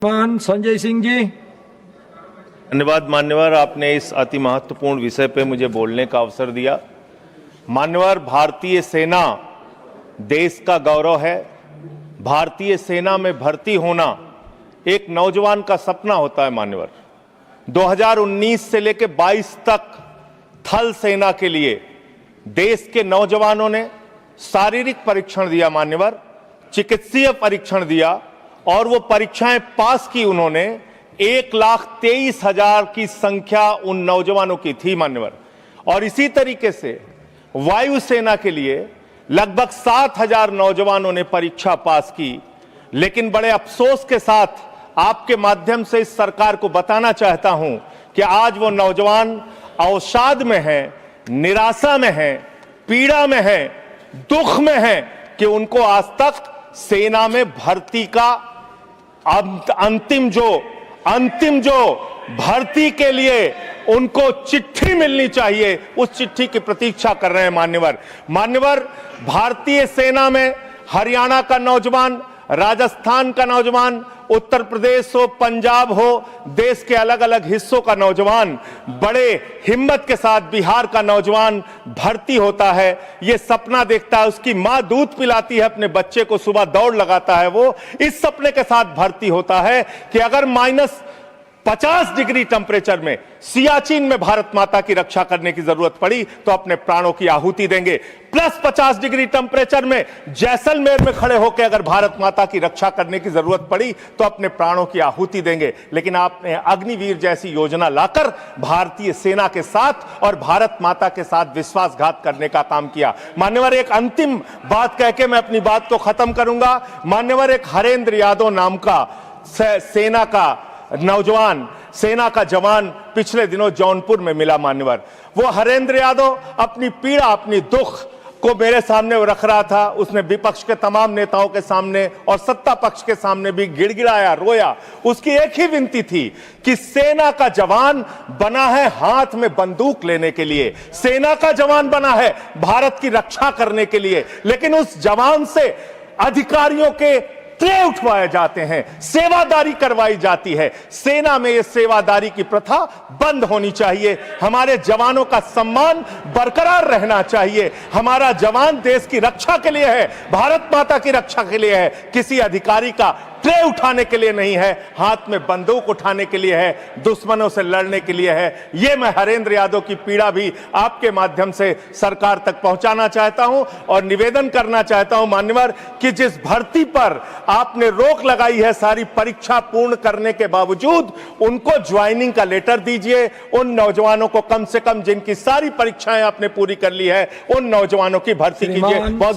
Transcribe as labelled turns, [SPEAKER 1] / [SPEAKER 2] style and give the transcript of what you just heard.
[SPEAKER 1] संजय सिंह जी।
[SPEAKER 2] धन्यवाद मान्यवर, आपने इस अति महत्वपूर्ण विषय पे मुझे बोलने का अवसर दिया। मान्यवर, भारतीय सेना देश का गौरव है। भारतीय सेना में भर्ती होना एक नौजवान का सपना होता है। मान्यवर, 2019 से लेकर 22 तक थल सेना के लिए देश के नौजवानों ने शारीरिक परीक्षण दिया, मान्यवर, चिकित्सीय परीक्षण दिया और वो परीक्षाएं पास की उन्होंने। 1,23,000 की संख्या उन नौजवानों की थी, मान्यवर। और इसी तरीके से वायुसेना के लिए लगभग 7,000 नौजवानों ने परीक्षा पास की। लेकिन बड़े अफसोस के साथ आपके माध्यम से इस सरकार को बताना चाहता हूं कि आज वो नौजवान अवसाद में हैं, निराशा में हैं, पीड़ा में हैं, दुख में हैं कि उनको आज तक सेना में भर्ती का अंतिम जो भर्ती के लिए उनको चिट्ठी मिलनी चाहिए, उस चिट्ठी की प्रतीक्षा कर रहे हैं। मान्यवर, भारतीय सेना में हरियाणा का नौजवान, राजस्थान का नौजवान, उत्तर प्रदेश हो, पंजाब हो, देश के अलग अलग हिस्सों का नौजवान बड़े हिम्मत के साथ, बिहार का नौजवान भर्ती होता है। ये सपना देखता है, उसकी मां दूध पिलाती है अपने बच्चे को, सुबह दौड़ लगाता है, वो इस सपने के साथ भर्ती होता है कि अगर -50 डिग्री टेम्परेचर में सियाचिन में भारत माता की रक्षा करने की जरूरत पड़ी तो अपने प्राणों की आहुति देंगे। +50 डिग्री टेम्परेचर में जैसलमेर में खड़े होकर अगर भारत माता की रक्षा करने की जरूरत पड़ी तो अपने प्राणों की आहुति देंगे। लेकिन आपने अग्निवीर जैसी योजना लाकर भारतीय सेना के साथ और भारत माता के साथ विश्वासघात करने का काम किया। मान्यवर, एक अंतिम बात कह के मैं अपनी बात को खत्म करूंगा। मान्यवर, एक हरेंद्र यादव नाम का सेना का नौजवान, सेना का जवान पिछले दिनों जौनपुर में मिला। मान्यवर, वो हरेंद्र यादव अपनी पीड़ा, अपनी दुख को मेरे सामने वो रख रहा था। उसने विपक्ष के तमाम नेताओं के सामने और सत्ता पक्ष के सामने भी गिड़गिड़ाया, रोया। उसकी एक ही विनती थी कि सेना का जवान बना है हाथ में बंदूक लेने के लिए, सेना का जवान बना है भारत की रक्षा करने के लिए, लेकिन उस जवान से अधिकारियों के ट्रे उठवाए जाते हैं, सेवादारी करवाई जाती है। सेना में यह सेवादारी की प्रथा बंद होनी चाहिए। हमारे जवानों का सम्मान बरकरार रहना चाहिए। हमारा जवान देश की रक्षा के लिए है, भारत माता की रक्षा के लिए है, किसी अधिकारी का ट्रे उठाने के लिए नहीं है, हाथ में बंदूक उठाने के लिए है, दुश्मनों से लड़ने के लिए है। यह मैं हरेंद्र यादव की पीड़ा भी आपके माध्यम से सरकार तक पहुंचाना चाहता हूं और निवेदन करना चाहता हूं मान्यवर कि जिस भर्ती पर आपने रोक लगाई है सारी परीक्षा पूर्ण करने के बावजूद, उनको ज्वाइनिंग का लेटर दीजिए। उन नौजवानों को कम से कम जिनकी सारी परीक्षाएं आपने पूरी कर ली है, उन नौजवानों की भर्ती कीजिए। बहुत